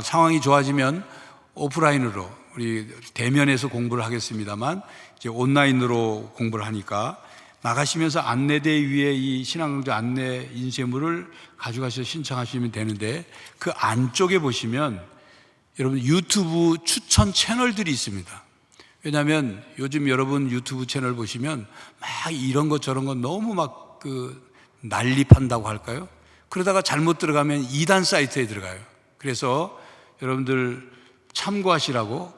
Speaker 3: 상황이 좋아지면 오프라인으로 우리 대면에서 공부를 하겠습니다만 이제 온라인으로 공부를 하니까 나가시면서 안내대 위에 이 신앙강좌 안내 인쇄물을 가져가셔서 신청하시면 되는데 그 안쪽에 보시면 여러분 유튜브 추천 채널들이 있습니다. 왜냐하면 요즘 여러분 유튜브 채널 보시면 막 이런 것 저런 것 너무 막 난립한다고 할까요? 그러다가 잘못 들어가면 이단 사이트에 들어가요. 그래서 여러분들 참고하시라고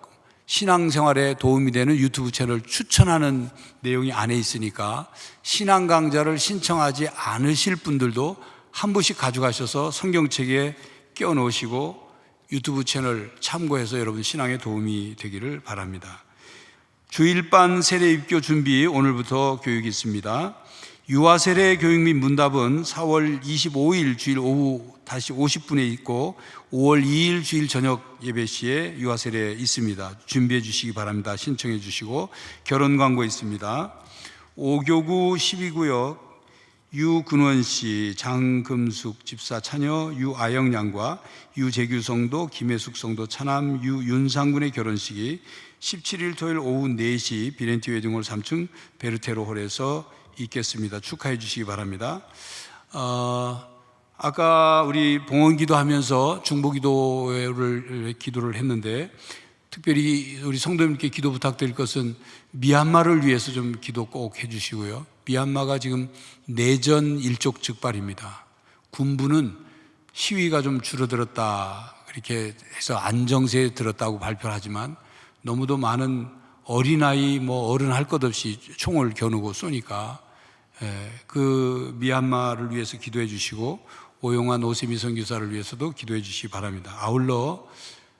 Speaker 3: 신앙생활에 도움이 되는 유튜브 채널 추천하는 내용이 안에 있으니까 신앙 강좌를 신청하지 않으실 분들도 한 부씩 가져가셔서 성경책에 끼워 놓으시고 유튜브 채널 참고해서 여러분 신앙에 도움이 되기를 바랍니다. 주일반 세례 입교 준비 오늘부터 교육이 있습니다. 유아세례 교육 및 문답은 4월 25일 주일 오후 다시 50분에 있고 5월 2일 주일 저녁 예배 시에 유아세례 있습니다. 준비해 주시기 바랍니다. 신청해 주시고 결혼 광고 있습니다. 5교구 12구역 유근원 씨, 장금숙 집사 차녀 유아영 양과 유재규 성도, 김혜숙 성도 차남 유윤상군의 결혼식이 17일 토요일 오후 4시 비렌티 웨딩홀 3층 베르테로 홀에서 있겠습니다. 축하해 주시기 바랍니다. 아까 우리 봉헌기도 하면서 중보기도를 기도를 했는데 특별히 우리 성도님께 기도 부탁드릴 것은 미얀마를 위해서 좀 기도 꼭 해주시고요. 미얀마가 지금 내전 일촉즉발입니다. 군부는 시위가 좀 줄어들었다 그렇게 해서 안정세에 들었다고 발표를 하지만 너무도 많은 어린아이 어른 할 것 없이 총을 겨누고 쏘니까 그 미얀마를 위해서 기도해 주시고 오용환 오세미 선교사를 위해서도 기도해 주시기 바랍니다. 아울러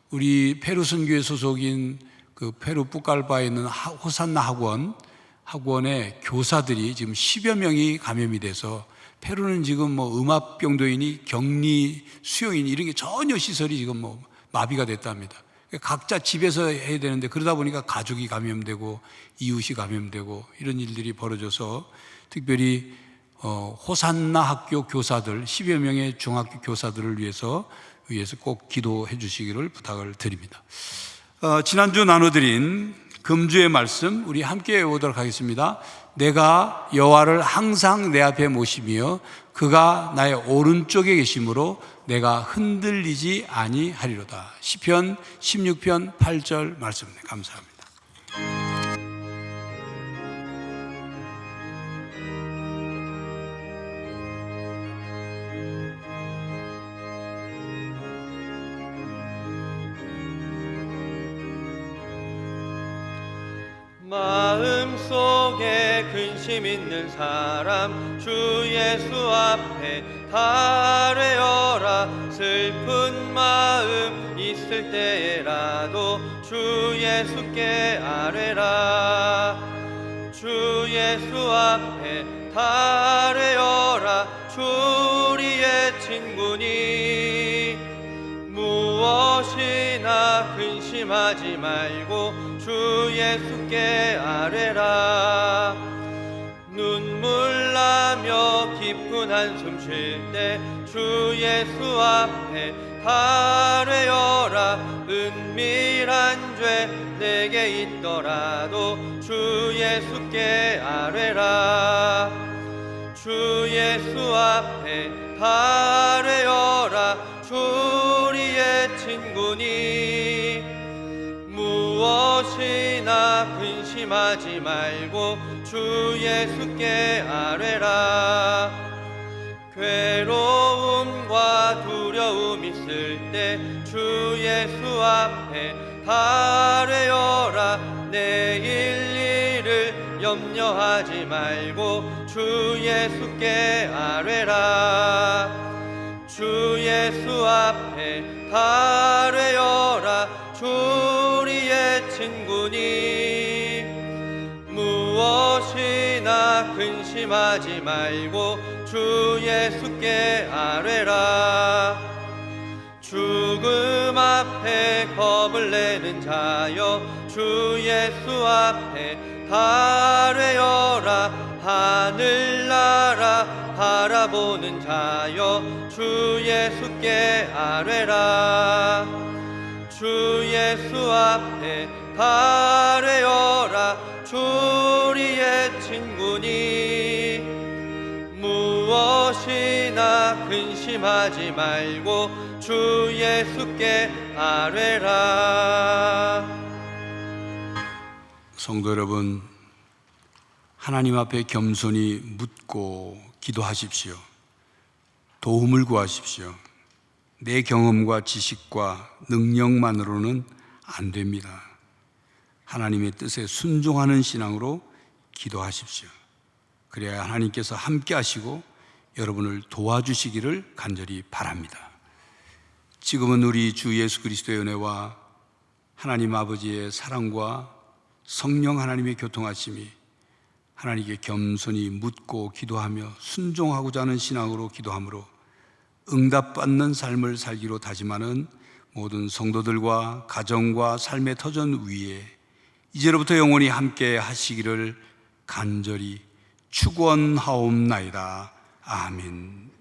Speaker 3: 우리 페루 선교회 소속인 그 페루 뿌깔바에 있는 호산나 학원의 교사들이 지금 10여 명이 감염이 돼서 페루는 지금 음압병도이니 격리 수용인 이런 게 전혀 시설이 지금 마비가 됐답니다. 각자 집에서 해야 되는데 그러다 보니까 가족이 감염되고 이웃이 감염되고 이런 일들이 벌어져서 특별히 호산나 학교 교사들 10여 명의 중학교 교사들을 위해서 꼭 기도해 주시기를 부탁을 드립니다. 지난주 나눠드린 금주의 말씀 우리 함께 외우도록 하겠습니다. 내가 여호와를 항상 내 앞에 모시며 그가 나의 오른쪽에 계심으로 내가 흔들리지 아니하리로다. 시편 16편 8절 말씀입니다. 감사합니다.
Speaker 1: 마음속에 근심 있는 사람 주 예수 앞에 아뢰어라. 슬픈 마음 있을 때라도 주 예수께 아뢰라. 주 예수 앞에 아뢰어라. 주 우리의 친구니 무엇이나 근심하지 말고 주 예수께 아뢰라. 눈물 나며 깊은 한숨 쉴 때 주 예수 앞에 아뢰어라. 은밀한 죄 내게 있더라도 주 예수께 아뢰라. 주 예수 앞에 아뢰어라. 주 우리의 친구니 무엇이나 근심하지 말고 주 예수께 아뢰라. 괴로움과 두려움 있을 때 주 예수 앞에 아뢰어라. 내일 일을 염려하지 말고 주 예수께 아뢰라. 주 예수 앞에 아뢰어라. 주 우리의 친구니 무엇이나 근심하지 말고 주 예수께 아뢰라. 죽음 앞에 겁을 내는 자여 주 예수 앞에 아뢰어라. 하늘나라 바라보는 자여 주 예수께 아뢰라. 주 예수 앞에 아뢰어라. 주 우리의 친구니 무엇이나 근심하지 말고 주 예수께 아뢰라.
Speaker 3: 성도 여러분, 하나님 앞에 겸손히 묻고 기도하십시오. 도움을 구하십시오. 내 경험과 지식과 능력만으로는 안 됩니다. 하나님의 뜻에 순종하는 신앙으로 기도하십시오. 그래야 하나님께서 함께 하시고 여러분을 도와주시기를 간절히 바랍니다. 지금은 우리 주 예수 그리스도의 은혜와 하나님 아버지의 사랑과 성령 하나님의 교통하심이 하나님께 겸손히 묻고 기도하며 순종하고자 하는 신앙으로 기도함으로 응답받는 삶을 살기로 다짐하는 모든 성도들과 가정과 삶의 터전 위에 이제로부터 영원히 함께 하시기를 간절히 축원하옵나이다. 아멘.